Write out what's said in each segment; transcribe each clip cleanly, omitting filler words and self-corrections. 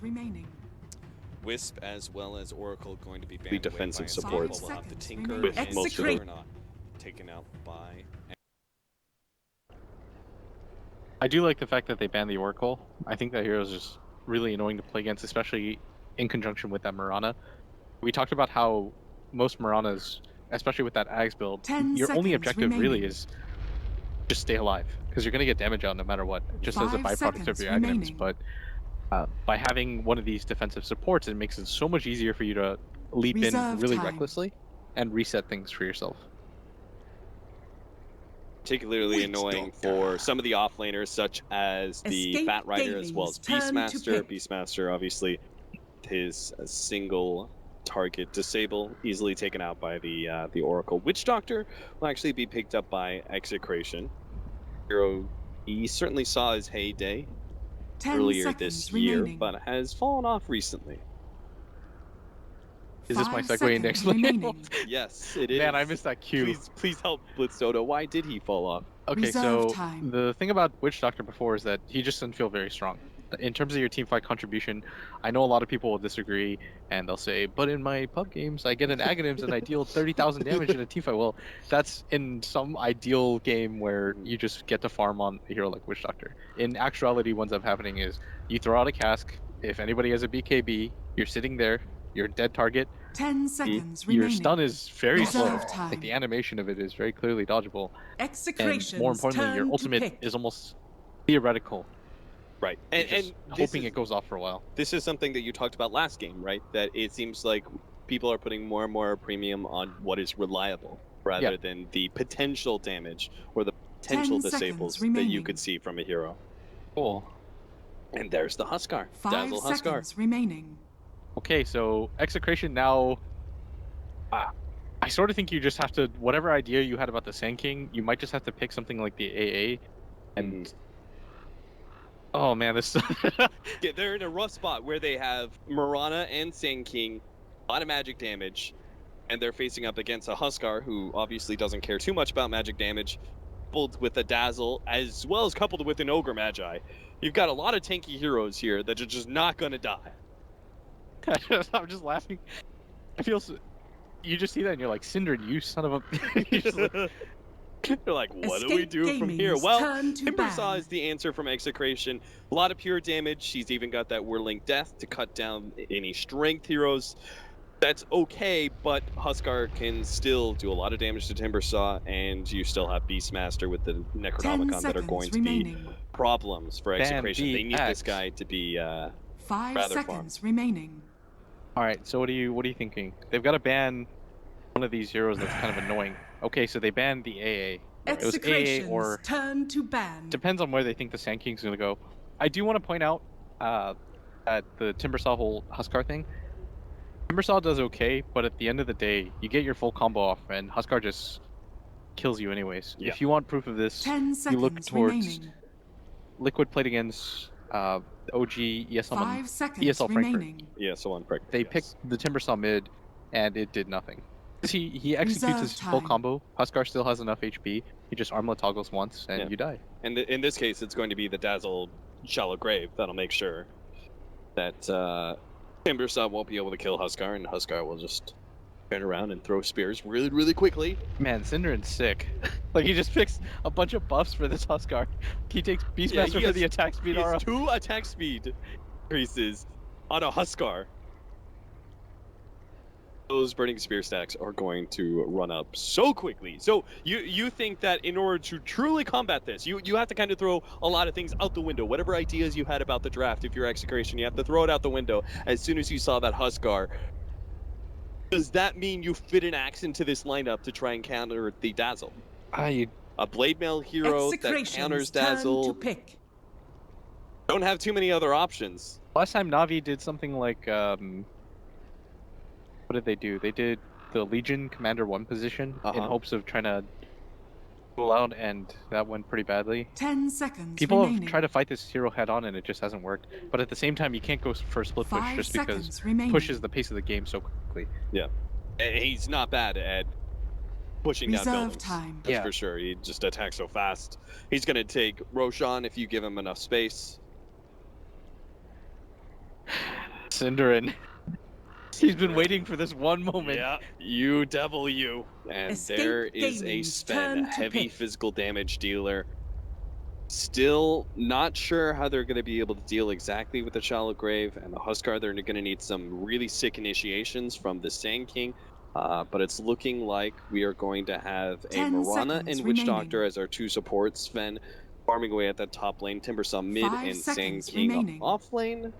remaining. Wisp as well as Oracle going to be banned The defensive supports We'll have the Tinker with and most of them. Execration not taken out by. I do like the fact that they banned the Oracle. I think that hero is just really annoying to play against, especially in conjunction with that Mirana. We talked about how most Miranas, especially with that Ags build, 10 your only seconds objective really remaining. is just stay alive, because you're going to get damage out no matter what, just as a 5 byproduct of seconds your agonyms. remaining. But by having one of these defensive supports, it makes it so much easier for you to leap in Reserve really time. recklessly and reset things for yourself. Particularly annoying for some of the offlaners, such as the Escape Fat Rider as well as Dailies, turn to Beastmaster. pick. Beastmaster, obviously, his single target disable, easily taken out by the Oracle. Witch Doctor will actually be picked up by Execration. Hero, he certainly saw his heyday 10 earlier seconds this year, remaining. but has fallen off recently. Is this my 5 segue into seconds explaining? remaining. Yes, it is. Man, I missed that cue. Please help Blitzdodo. Why did he fall off? Okay, Reserve so time. the thing about Witch Doctor before is that he just didn't feel very strong. In terms of your team fight contribution, I know a lot of people will disagree, and they'll say, but in my pub games, I get an Agonyms and I deal 30,000 damage in a team fight. Well, that's in some ideal game where you just get to farm on a hero like Witch Doctor. In actuality, what ends up happening is you throw out a cask, if anybody has a BKB, you're sitting there, you're a dead target, 10 seconds your remaining. stun is very slow. Reserve time. Like the animation of it is very clearly dodgeable. And Execration's more importantly, your turn to ultimate pick. is almost theoretical. Right, You're and just hoping it goes off for a while. This is something that you talked about last game, right? That it seems like people are putting more and more premium on what is reliable rather than the potential damage or the potential 10 disables seconds that you remaining. could see from a hero. Cool. And there's the Huskar. 5 Dazzle Huskar. seconds remaining. Okay, so Execration now. I sort of think you just have to, whatever idea you had about the Sand King, you might just have to pick something like the AA. And oh man, this. Yeah, they're in a rough spot where they have Mirana and Sand King, a lot of magic damage, and they're facing up against a Huskar who obviously doesn't care too much about magic damage, coupled with a Dazzle, as well as coupled with an Ogre Magi. You've got a lot of tanky heroes here that are just not going to die. I'm just laughing. I feel. You just see that and you're like, Cinder, you son of a. You're just like, They're like, what do we Escape do from here? Gaming's Well, turn to Timbersaw ban. is the answer from Execration. A lot of pure damage. She's even got that Whirling Death to cut down any strength heroes. That's okay, but Huskar can still do a lot of damage to Timbersaw, and you still have Beastmaster with the 10 Necronomicon that are seconds going to remaining. be problems for Execration. They need this guy to be 5 rather seconds remaining. all right, so what are you thinking? They've got to ban one of these heroes that's kind of annoying. Okay, so they banned the AA. It was AA Execration's or turn to ban. depends on where they think the Sand King's going to go. I do want to point out that the Timbersaw whole Huskar thing, Timbersaw does okay, but at the end of the day, you get your full combo off, and Huskar just kills you anyways. Yeah. If you want proof of this, 10 you look seconds towards remaining. Liquid played against OG ESL, 5 seconds ESL Frankfurt. remaining. yeah, so on Frankfurt. They yes. picked the Timbersaw mid, and it did nothing. He executes Reserve his full time. combo. Huskar still has enough HP. He just armlet toggles once, and Yeah. you die. And in this case, it's going to be the Dazzle Shallow Grave that'll make sure that Timbersaw won't be able to kill Huskar, and Huskar will just turn around and throw spears really, really quickly. Man, Cinderin's sick. Like, he just picks a bunch of buffs for this Huskar. He takes Beastmaster for the attack speed He aura. has 2 attack speed increases on a Huskar. Those Burning Spear stacks are going to run up so quickly. So you think that in order to truly combat this, you have to kind of throw a lot of things out the window. Whatever ideas you had about the draft, if you're Execration, you have to throw it out the window as soon as you saw that Huskar. Does that mean you fit an axe into this lineup to try and counter the Dazzle? A Blade Mail hero that Execration's counters turn Dazzle. to pick. Don't have too many other options. Last time Navi did something like, what did they do? They did the Legion Commander 1 position in hopes of trying to pull out, and that went pretty badly. 10 seconds People remaining. have tried to fight this hero head on, and it just hasn't worked. But at the same time, you can't go for a split push 5 just because seconds remaining. pushes the pace of the game so quickly. Yeah. And he's not bad at pushing down Reserve buildings. time. That's for sure. He just attacks so fast. He's going to take Roshan if you give him enough space. Cinderin. He's been waiting for this one moment. Yeah, you devil you. And Escape there is a Gaming's Sven, turn to heavy pick. physical damage dealer. Still not sure how they're going to be able to deal exactly with the Shallow Grave and the Huskar. They're going to need some really sick initiations from the Sand King. But it's looking like we are going to have a 10 Marana seconds and Witch remaining. Doctor as our two supports. Sven farming away at that top lane. Timbersaw mid 5 and Sand seconds King remaining. off lane.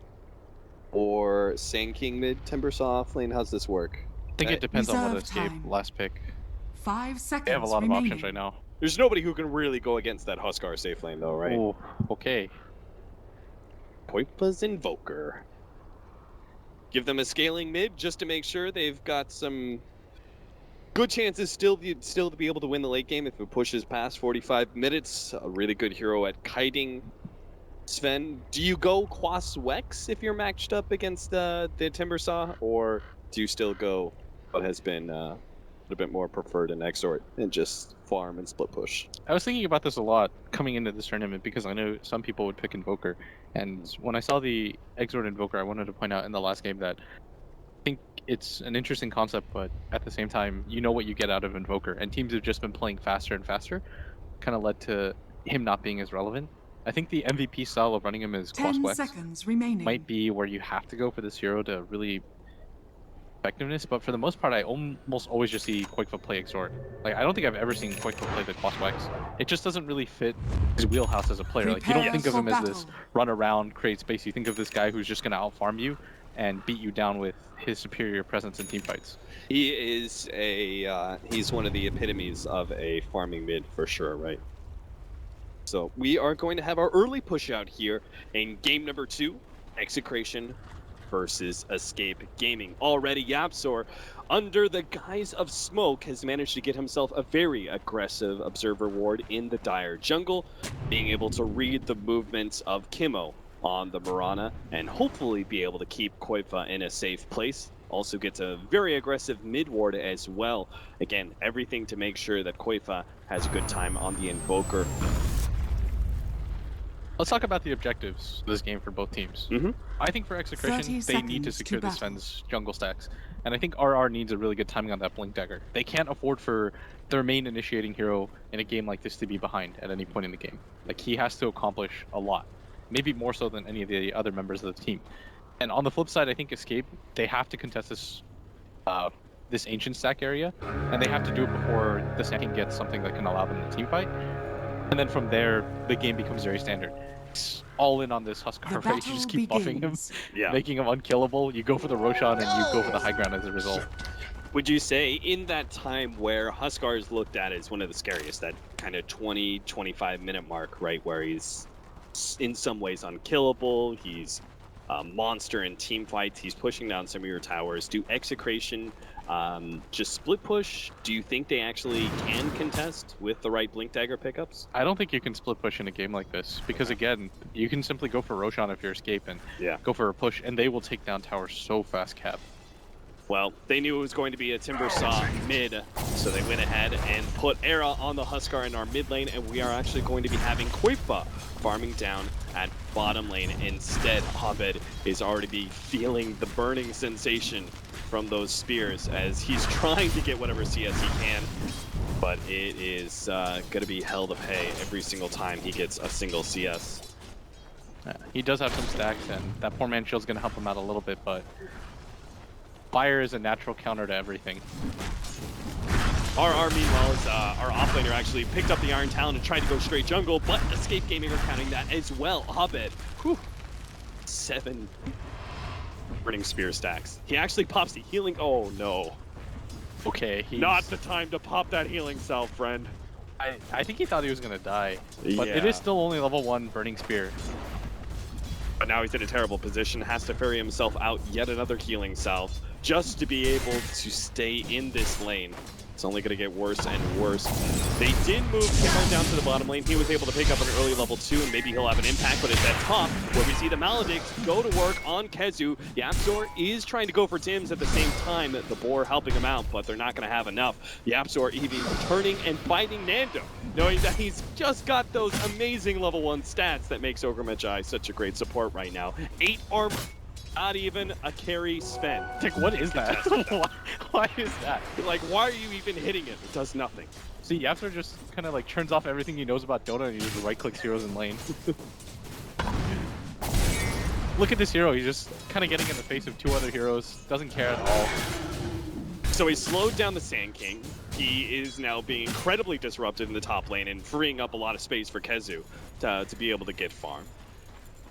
Or Sand King mid, Timbersaw off lane. How's this work? I think it depends on what Reserve escape time. last pick. 5 seconds They have a lot remaining. of options right now. There's nobody who can really go against that Huskar safe lane though, right? Oh, okay. Koipa's Invoker. Give them a scaling mid just to make sure they've got some good chances still to be able to win the late game if it pushes past 45 minutes. A really good hero at kiting. Sven, do you go Quas Wex if you're matched up against the Timbersaw, or do you still go what has been a bit more preferred in Exort and just farm and split push? I was thinking about this a lot coming into this tournament because I know some people would pick Invoker. And when I saw the Exort Invoker, I wanted to point out in the last game that I think it's an interesting concept, but at the same time, you know what you get out of Invoker. And teams have just been playing faster and faster, kind of led to him not being as relevant. I think the MVP style of running him as Quas 10 Wex seconds remaining. might be where you have to go for this hero to really effectiveness, but for the most part, I almost always just see Quakefoot play Exort. Like, I don't think I've ever seen Quakefoot play the Quas Wex. It just doesn't really fit his wheelhouse as a player. Like, you don't Prepare think of for him as this battle. run around, create space. You think of this guy who's just going to outfarm you and beat you down with his superior presence in team fights. He is he's one of the epitomes of a farming mid for sure, right? So we are going to have our early push out here in game number 2, Execration versus Escape Gaming. Already Yapsor, under the guise of smoke, has managed to get himself a very aggressive observer ward in the Dire jungle, being able to read the movements of Kimo on the Marana and hopefully be able to keep Koifa in a safe place. Also gets a very aggressive mid ward as well. Again, everything to make sure that Koifa has a good time on the Invoker. Let's talk about the objectives of this game for both teams. I think for 30 Execration, they need to seconds secure to this battle. Fen's jungle stacks. And I think RR needs a really good timing on that Blink Dagger. They can't afford for their main initiating hero in a game like this to be behind at any point in the game. Like, he has to accomplish a lot. Maybe more so than any of the other members of the team. And on the flip side, I think Escape, they have to contest this this ancient stack area, and they have to do it before the second gets something that can allow them to team fight. And then from there, the game becomes very standard. It's all in on this The Huskar, right? battle You just keep buffing him, begins. Yeah. making him unkillable. You go for the Roshan, and you go for the high ground as a result. Would you say in that time where Huskar is looked at as one of the scariest, that kind of 20, 25 minute mark, right, where he's in some ways unkillable, he's a monster in team fights, he's pushing down some of your towers. Do Execration just split push? Do you think they actually can contest with the right Blink Dagger pickups? I don't think you can split push in a game like this, because again, you can simply go for Roshan if you're Escape and Yeah. go for a push, and they will take down towers so fast, Cap. Well, they knew it was going to be a Timbersaw mid, so they went ahead and put Era on the Huskar in our mid lane, and we are actually going to be having Koifa farming down at bottom lane instead. Abed is already feeling the burning sensation from those spears as he's trying to get whatever CS he can, but it is going to be hell to pay every single time he gets a single CS. He does have some stacks, and that poor man shield's going to help him out a little bit, but fire is a natural counter to everything. RR, meanwhile, is our offlaner actually picked up the Iron Talon and tried to go straight jungle, but Escape Gaming are counting that as well. Abed, whew, 7 burning spear stacks. He actually pops the healing. Oh no. Okay, he's... Not the time to pop that healing cell, friend. I think he thought he was going to die, but it Yeah. is still only level 1 Burning Spear. But now he's in a terrible position, has to ferry himself out yet another healing salve just to be able to stay in this lane. It's only going to get worse and worse. They did move Kimo down to the bottom lane. He was able to pick up an early level 2, and maybe he'll have an impact, but it's at top where we see the Maledict go to work on Kezu. Yapsor is trying to go for Tims at the same time, the Boar helping him out, but they're not going to have enough. Yapsor even turning and fighting Nando, knowing that he's just got those amazing level 1 stats that makes Ogremajai such a great support right now. 8 armor. Not even a carry Sven. Like, what is that? Why is that? Like, why are you even hitting it? It does nothing. See, Yapster just kind of like turns off everything he knows about Dota and he just right-clicks heroes in lane. Look at this hero, he's just kind of getting in the face of 2 other heroes, doesn't care at all. So he slowed down the Sand King. He is now being incredibly disruptive in the top lane and freeing up a lot of space for Kezu to be able to get farm.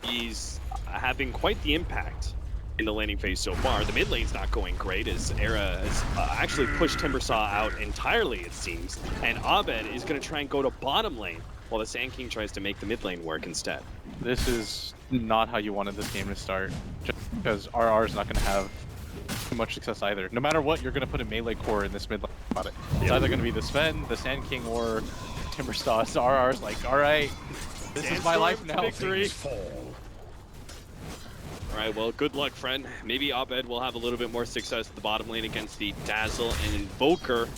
He's having quite the impact in the laning phase so far. The mid lane's not going great as Era has actually pushed Timbersaw out entirely, it seems. And Abed is going to try and go to bottom lane while the Sand King tries to make the mid lane work instead. This is not how you wanted this game to start, just because RR is not going to have too much success either. No matter what, you're going to put a melee core in this mid lane about it. It's either going to be the Sven, the Sand King, or Timbersaw. So RR's like, alright, this is my life now. Victory. Alright, well, good luck, friend. Maybe Abed will have a little bit more success at the bottom lane against the Dazzle and Invoker.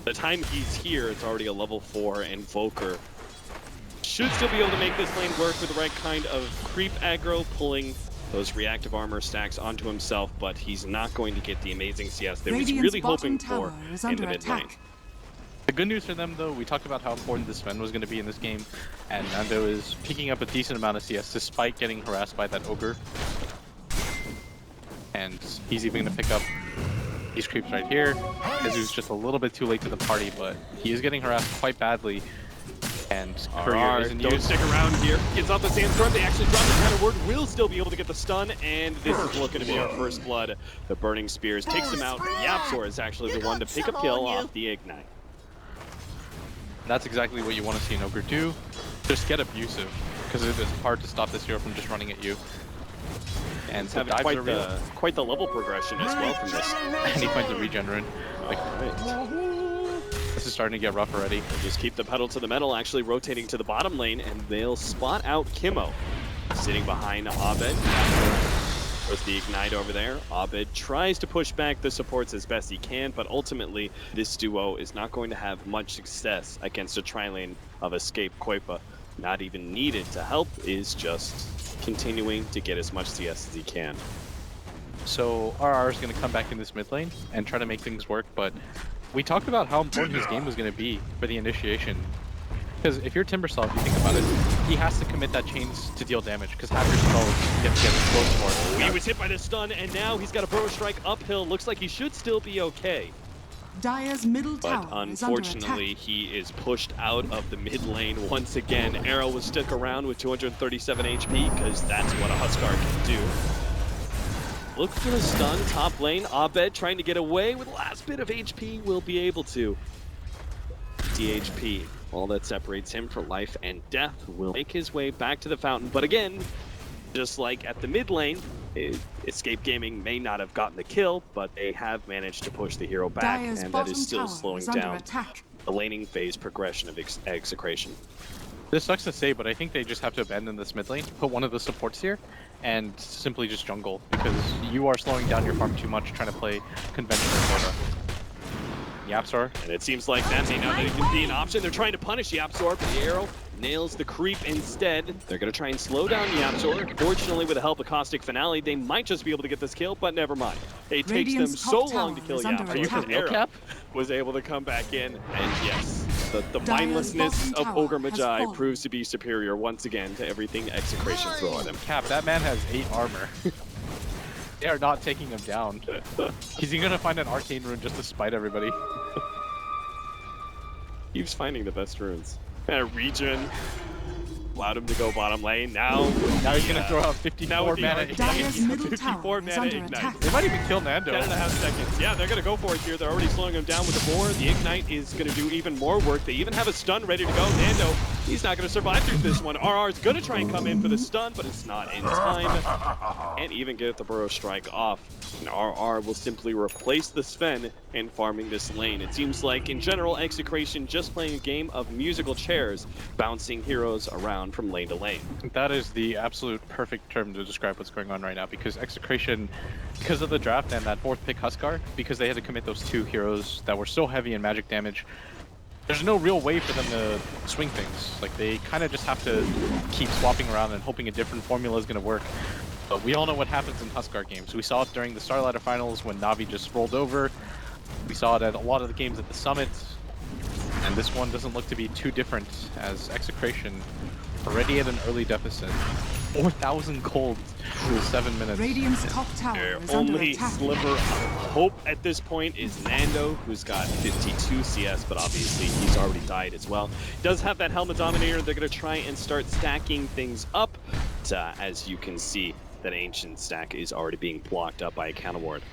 The time he's here, it's already a level 4 Invoker. Should still be able to make this lane work with the right kind of creep aggro, pulling those reactive armor stacks onto himself, but he's not going to get the amazing CS that he's really hoping for in the mid lane. The good news for them, though, we talked about how important this Sven was going to be in this game, and Nando is picking up a decent amount of CS despite getting harassed by that Ogre. And he's even going to pick up these creeps right here, because he was just a little bit too late to the party, but he is getting harassed quite badly. And Courier isn't don't used. stick around here. Gets off the Sandstorm. They actually drop the counter word. Will still be able to get the stun, and this is looking to be our first blood. The Burning Spears takes him out. Yapzor is actually the one to pick up kill off the Ignite. That's exactly what you want to see an Ogre do. Just get abusive, because it is hard to stop this hero from just running at you. And having quite the level progression as well from this. And he finds a regen rune. Like, this is starting to get rough already. They'll just keep the pedal to the metal, actually rotating to the bottom lane, and they'll spot out Kimmo. Sitting behind Abed. There's the Ignite over there. Abed tries to push back the supports as best he can, but ultimately this duo is not going to have much success against a tri-lane of Escape Koipa. Not even needed to help, is just continuing to get as much CS as he can. So RR is going to come back in this mid lane and try to make things work, but we talked about how important his game was going to be for the initiation. Because if you're Timbersaw, if you think about it, he has to commit that chains to deal damage, because half your spells get exposed for it. He was hit by the stun, and now he's got a Burrow Strike uphill. Looks like he should still be okay. Dire's middle tower But is under unfortunately, attack. he is pushed out of the mid lane once again. Arrow will stick around with 237 HP, because that's what a Huskar can do. Look for the stun, top lane. Abed trying to get away with the last bit of HP, will be able to. DHP, all that separates him for life and death, will make his way back to the fountain. But again, just like at the mid lane, Escape Gaming may not have gotten the kill, but they have managed to push the hero back, Dire's and that bottom is still tower slowing is under down attack. the laning phase progression of Execration. This sucks to say, but I think they just have to abandon this mid lane, put one of the supports here, and simply just jungle, because you are slowing down your farm too much trying to play conventional Dota. Yapzor. And it seems like that may not even be an option. They're trying to punish Yapzor, but the arrow nails the creep instead. They're going to try and slow down Yapzor. Fortunately, with the help of Caustic Finale, they might just be able to get this kill, but never mind. It takes them Radiant's so top long to tower kill is under Yapzor. Are you for attack. real, Arrow Cap? was able to come back in, and yes, the Dire's mindlessness bottom of tower Ogre has Magi fallen. proves to be superior once again to everything Execration throw at him. Cap, that man has 8 armor. They are not taking him down. He's gonna find an arcane rune just to spite everybody. Keeps finding the best runes. Regen allowed him to go bottom lane. Now He's gonna throw out 54 with the mana. arcane. Dire's middle 54 tower is mana under ignite. attack. They might even kill Nando. 10.5 seconds. Yeah, they're going to go for it here. They're already slowing him down with the boar. The Ignite is going to do even more work. They even have a stun ready to go. Nando, he's not going to survive through this one. RR is going to try and come in for the stun, but it's not in time. Can't even get the Burrow Strike off. And RR will simply replace the Sven in farming this lane. It seems like, in general, Execration just playing a game of musical chairs, bouncing heroes around from lane to lane. That is the absolute perfect term to describe what's going on right now, because Execration, because of the draft and that 4th pick Huskar, because they had to commit those 2 heroes that were so heavy in magic damage, there's no real way for them to swing things. Like, they kind of just have to keep swapping around and hoping a different formula is going to work. But we all know what happens in Huskar games. We saw it during the Starlighter Finals when Navi just rolled over. We saw it at a lot of the games at the Summit. And this one doesn't look to be too different, as Execration already at an early deficit. 4,000 gold through 7 minutes. Radiant's top tower Their is under only attack. sliver of hope at this point is Nando, who's got 52 CS, but obviously he's already died as well. Does have that Helmet Dominator. They're going to try and start stacking things up. But, as you can see, that Ancient stack is already being blocked up by a counter ward.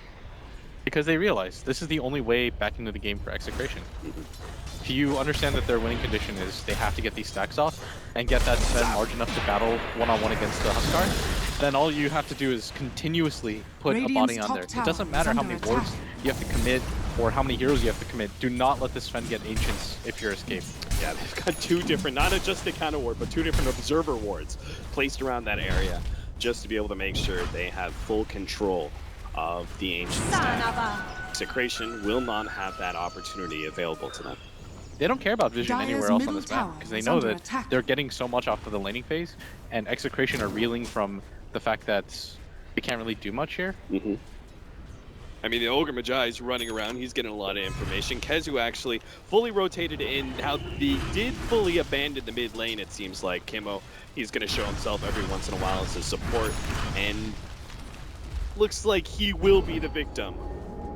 Because they realize this is the only way back into the game for Execration. If you understand that their winning condition is they have to get these stacks off and get that Sven large enough to battle one-on-one against the Huskar, then all you have to do is continuously put a body on there. It doesn't matter how many wards you have to commit or how many heroes you have to commit. Do not let this Sven get Ancients if you're Escape. Yeah, they've got two different, not just the counter ward, but two different observer wards placed around that area just to be able to make sure they have full control of the Ancient stack. Execration will not have that opportunity available to them. They don't care about vision Dire's anywhere else on middle this map tower because they is know under that attack. they're getting so much off of the laning phase, and Execration are reeling from the fact that they can't really do much here. I mean, the Ogre Magi is running around. He's getting a lot of information. Kezu actually fully rotated in. Now, they did fully abandon the mid lane, it seems like. Kimo, he's going to show himself every once in a while as a support, and looks like he will be the victim.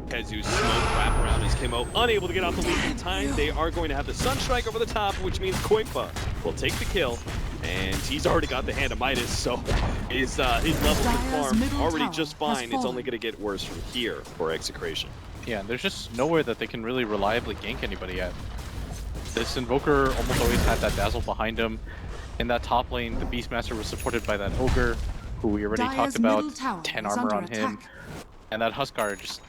Kezu's smoke wrap around as Kimo unable to get off the lead in time. They are going to have the Sunstrike over the top, which means Koifa will take the kill. And he's already got the Hand of Midas, so his levels of farm already just fine. It's only going to get worse from here for Execration. Yeah, there's just nowhere that they can really reliably gank anybody at. This Invoker almost always had that Dazzle behind him. In that top lane, the Beastmaster was supported by that Ogre, who we already talked about, 10 armor on him. And that Huskar just...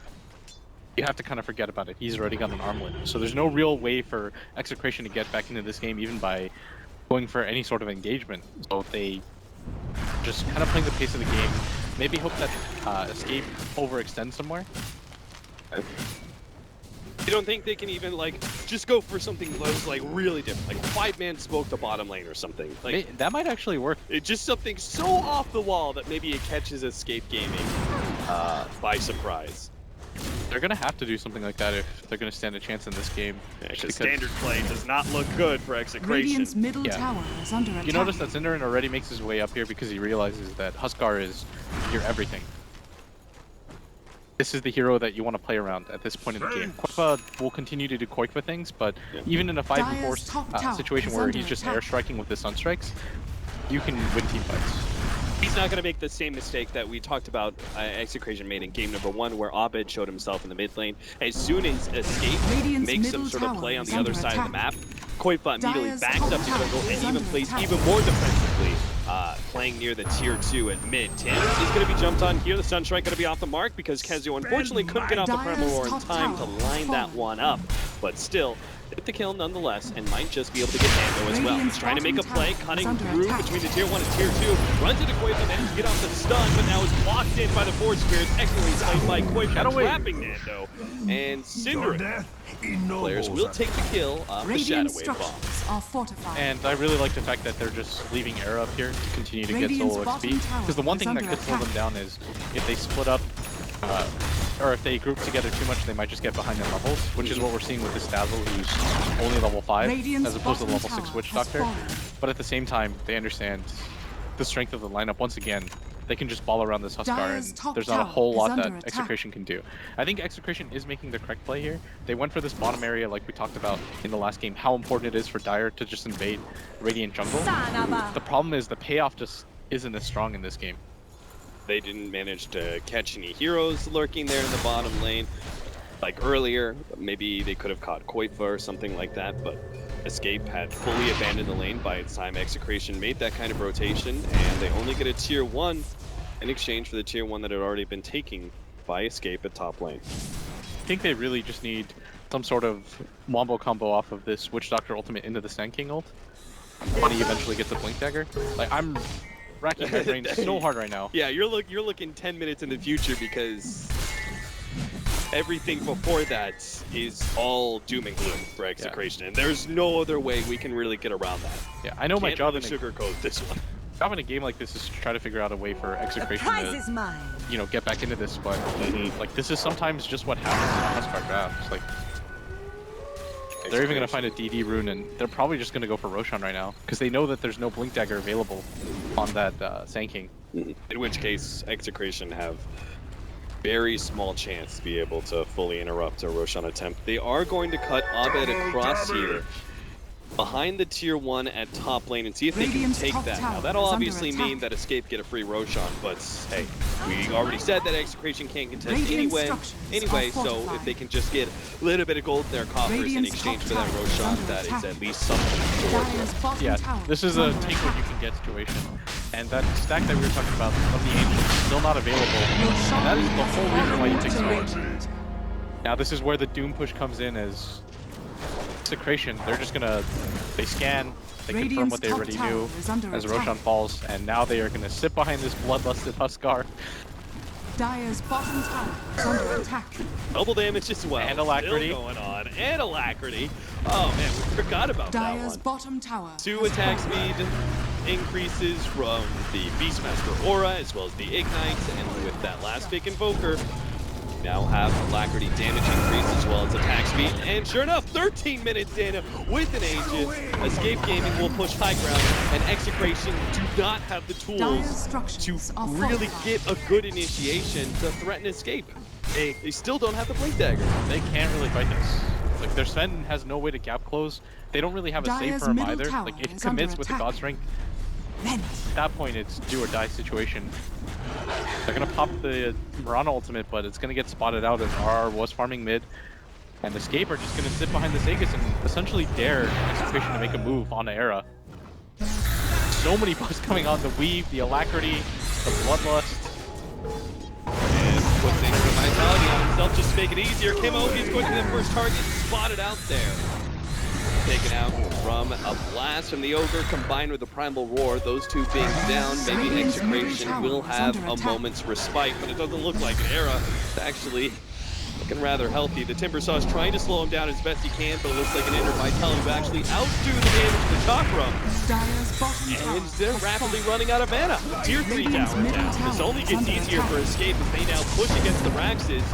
You have to kind of forget about it. He's already got an armlet. So there's no real way for Execration to get back into this game, even by going for any sort of engagement. So they just kind of playing the pace of the game. Maybe hope that Escape overextends somewhere. You don't think they can even, like, just go for something that was, like, really different? Like, 5-man smoke the bottom lane or something? Like, that might actually work. it's just something so off the wall that maybe it catches Escape Gaming by surprise. They're going to have to do something like that if they're going to stand a chance in this game. Yeah, because standard play does not look good for Execration. Radiant's middle tower is under attack. You notice that Cinderin already makes his way up here because he realizes that Huskar is your everything. This is the hero that you want to play around at this point in the game. Koifa will continue to do Koifa things, but even in a 5v4 situation where he's just airstriking with the Sunstrikes, you can win team fights. He's not going to make the same mistake that we talked about Execration made in game number 1, where Abed showed himself in the mid lane. As soon as Escape makes some sort of play on the other side of the map, Koifa immediately backs up to jungle and even plays even more defensively, playing near the tier 2 at mid. Tim is going to be jumped on here. The Sunstrike going to be off the mark because Kezu unfortunately couldn't get off the Primal Roar in time to line that one up. But still, get the kill nonetheless, and might just be able to get Nando as well. He's trying to make a play, cutting through between the tier 1 and tier 2. Runs into Koifa, manages to get off the stun, but now is blocked in by the Force Spirits. Excellently played by Koifa, trapping Nando. And Cinderin players will take the kill off the Shadow Wave bomb. And I really like the fact that they're just leaving Era up here to continue to get solo XP. Because the one thing that could slow them down is if they split up, or if they group together too much, they might just get behind in levels, which is what we're seeing with this Dazzle, who's only level 5, as opposed to level 6 Witch Doctor. But at the same time, they understand the strength of the lineup. Once again, they can just ball around this Huskar, and there's not a whole lot that Execration can do. I think Execration is making the correct play here. They went for this bottom area like we talked about in the last game, how important it is for Dire to just invade Radiant Jungle. The problem is the payoff just isn't as strong in this game. They didn't manage to catch any heroes lurking there in the bottom lane. Like earlier, maybe they could have caught Koifa or something like that, but Escape had fully abandoned the lane by its time Execration made that kind of rotation, and they only get a tier 1 in exchange for the tier 1 that had already been taken by Escape at top lane. I think they really just need some sort of wombo combo off of this Witch Doctor ultimate into the Sand King ult when he eventually gets a Blink Dagger. Like, I'm racking my brain so hard right now. Yeah, you're looking 10 minutes in the future because everything before that is all doom and gloom for Execration, and there's no other way we can really get around that. Yeah, I know my job Can't really sugarcoat this one. job in a game like this is to try to figure out a way for The Execration prize to, is mine. you know, get back into this. But like, this is sometimes just what happens in a Huskar draft. It's like they're even gonna find a DD rune, and they're probably just gonna go for Roshan right now because they know that there's no Blink Dagger available on that Sand King. In which case, Execration have very small chance to be able to fully interrupt a Roshan attempt. They are going to cut Abed across here behind the tier 1 at top lane and see if they can Radiant's take top that. tower Now that'll is under obviously attack. mean that Escape get a free Roshan, but hey, we already said that Execration can't contest Radiant anyway, structures so are if fortified. they can just get a little bit of gold in their coffers in Radiant's exchange top for that tower is Roshan, under that is attack. at least something to work Dire's with. bottom Yeah, tower this is a under take attack. what you can get situation. And that stack that we were talking about of the Ancient is still not available. And that is the whole reason why you take Sword. Now this is where the Doom push comes in as Execration. They're just gonna, they scan, they confirm Radiant's what they top already tower knew is under as attack. Roshan falls, and now they are gonna sit behind this bloodlusted Huskar. Dire's bottom tower is under attack. Double damage as well. And Alacrity. Still going on. And Alacrity. Oh man, we forgot about that Dire's one. bottom tower 2 has attack fallen. speed increases from the Beastmaster Aura as well as the Ignites, and with that last big Invoker, now have Alacrity damage increase as well as attack speed. And sure enough, 13 minutes in with an Aegis. Escape Gaming will push high ground, and Execration do not have the Dire's tools structures to are really fortified. get a good initiation to threaten Escape. They still don't have the Blink Dagger. They can't really fight this. Like, their Sven has no way to gap close. They don't really have a save Dire's for him middle either. tower Like, it is under commits with the attack. God Strength. Vent. At that point, it's do or die situation. They're gonna pop the Mirana ultimate, but it's gonna get spotted out as RR was farming mid. And Escape are just gonna sit behind this Aegis and essentially dare Execration to make a move on the Era. So many buffs coming on, the Weave, the Alacrity, the Bloodlust. And puts in the Vitality on himself just to make it easier. Kimo, he's going to the first target, spotted out there. Taken out from a blast from the Ogre combined with the Primal Roar. Those two being down, maybe Radiant's middle Execration tower will is have under a attack. moment's respite, but it doesn't look like it. Era is actually looking rather healthy. The Timbersaw's trying to slow him down as best he can, but it looks like an Inner Vitality will actually outdo the damage to the Chakra. Dire's bottom tower And they're has rapidly fallen. running out of mana. Tier 3 Radiant's tower middle down. This tower only is gets under easier attack. for Escape as they now push against the Raxes.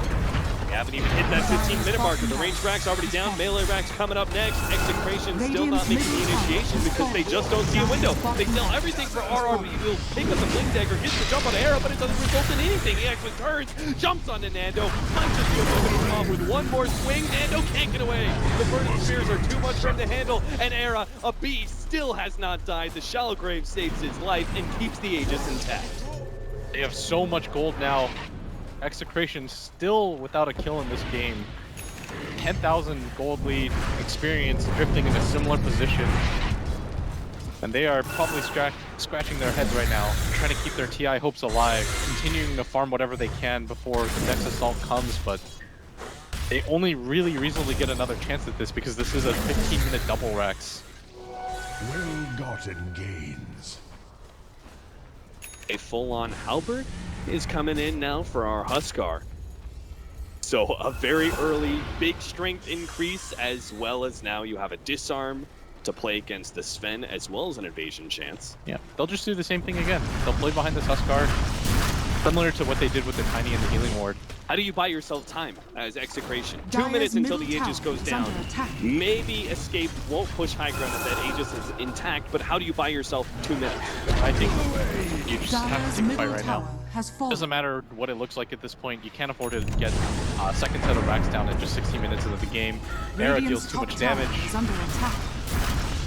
We haven't even hit that 15-minute marker. The range rack's already down. Melee rack's coming up next. Execration still not making the initiation because they just don't see a window. They sell everything for RRB. Will pick up the Blink Dagger, hits the jump on Era, but it doesn't result in anything. He actually turns, jumps onto Nando, punches the Invoker off with one more swing. Nando can't get away. The burning spears are too much for him to handle, and Era, a beast, still has not died. The Shallow Grave saves his life and keeps the Aegis intact. They have so much gold now. Execration still without a kill in this game. 10,000 gold lead, experience drifting in a similar position. And they are probably scratching their heads right now, trying to keep their TI hopes alive, continuing to farm whatever they can before the next assault comes, but they only really reasonably get another chance at this because this is a 15-minute double Rex. Well-gotten gains. A full-on halberd is coming in now for our Huskar. So a very early big strength increase, as well as now you have a disarm to play against the Sven, as well as an invasion chance. Yeah, they'll just do the same thing again. They'll play behind this Huskar, similar to what they did with the Tiny and the Healing Ward. How do you buy yourself time as Execration? 2 Dire's minutes until middle the Aegis tower goes is down. under attack. Maybe Escape won't push high ground if that Aegis is intact, but how do you buy yourself 2 minutes? I think you just have to Dire's take a fight middle right tower now. has fallen. Doesn't matter what it looks like at this point. You can't afford to get a second set of racks down in just 16 minutes into the game. Era Radiant's deals too top much tower damage. is under attack.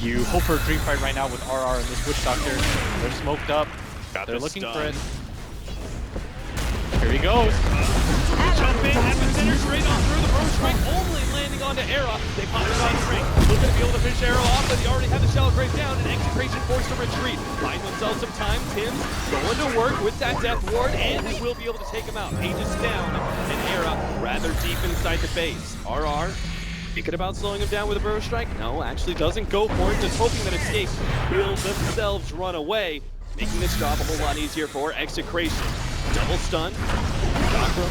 You hope for a dream fight right now with RR and this Witch Doctor. They're smoked up. Got They're the looking stun. for it. Here he goes. Jump in at the center, straight on through the Burrow Strike, only landing onto Era. They pop it on string. Looking to be able to finish Arrow off, but he already had the Shallow Grave down, and Execration forced to retreat. Find themselves some time. Tim's going to work with that Death Ward, and he will be able to take him out. Aegis down, and Era rather deep inside the base. RR thinking about slowing him down with a Burrow Strike? No, actually doesn't go for it, just hoping that Escape will themselves run away, making this job a whole lot easier for Execration. Double stun. Chakra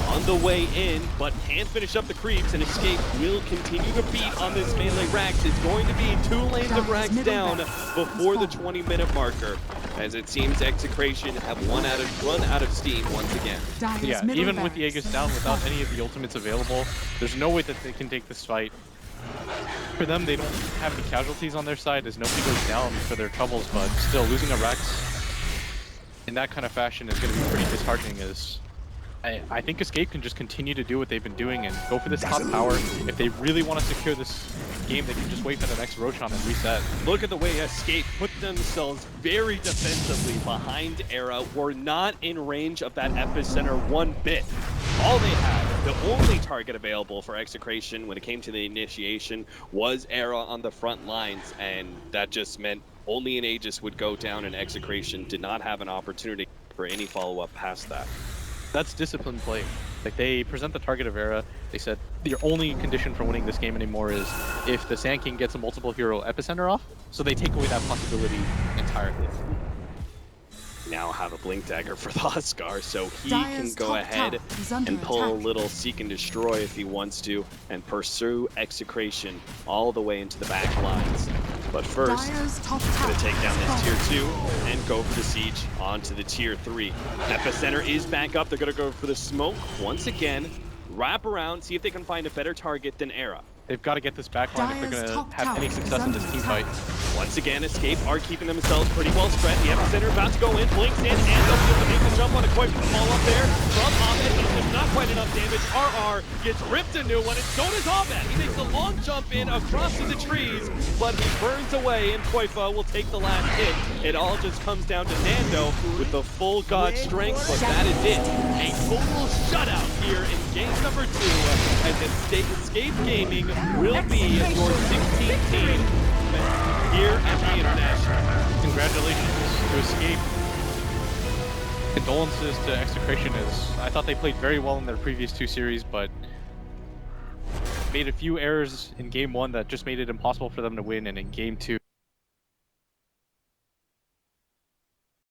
on the way in, but can't finish up the creeps, and Escape will continue to beat on this melee Rax. It's going to be 2 lanes of Rax down before the 20-minute marker, as it seems Execration have run out of steam once again. Yeah, even with the Aegis down, without any of the ultimates available, there's no way that they can take this fight. For them, they don't have any casualties on their side as nobody goes down for their troubles, but still losing a Rax in that kind of fashion is going to be pretty disheartening. As I think Escape can just continue to do what they've been doing and go for this top tower. If they really want to secure this game, they can just wait for the next Roshan and reset. Look at the way Escape put themselves very defensively behind Era. Were not in range of that epicenter one bit. All they had, the only target available for Execration when it came to the initiation was Era on the front lines, and that just meant only an Aegis would go down, and Execration did not have an opportunity for any follow-up past that. That's disciplined play. Like, they present the target of Era. They said the only condition for winning this game anymore is if the Sand King gets a multiple hero epicenter off, so they take away that possibility entirely. Now have a Blink Dagger for the Huskar, so he can go ahead and pull a little Seek and Destroy if he wants to, and pursue Execration all the way into the back lines. But first, gonna take down this tier 2 and go for the siege onto the tier 3. Epicenter is back up. They're gonna go for the smoke once again, wrap around, see if they can find a better target than Era. They've got to get this backline if they're going to have any success in this team fight. Once again, Escape are keeping themselves pretty well spread. The Epicenter about to go in, blinks in, and they'll make the jump on a quite the ball up there from Ahmed. There's not quite enough damage. RR gets ripped a new one, and so does Ahmed. He makes a long jump in across to the trees, but he burns away, and Koifa will take the last hit. It all just comes down to Nando with the full god strength, but that is it. A total shutout here in game number 2, as Escape Gaming will be your 16th team here at the International. Congratulations to Escape. Condolences to Execration, as I thought they played very well in their previous 2 series, but made a few errors in game 1 that just made it impossible for them to win, and in game 2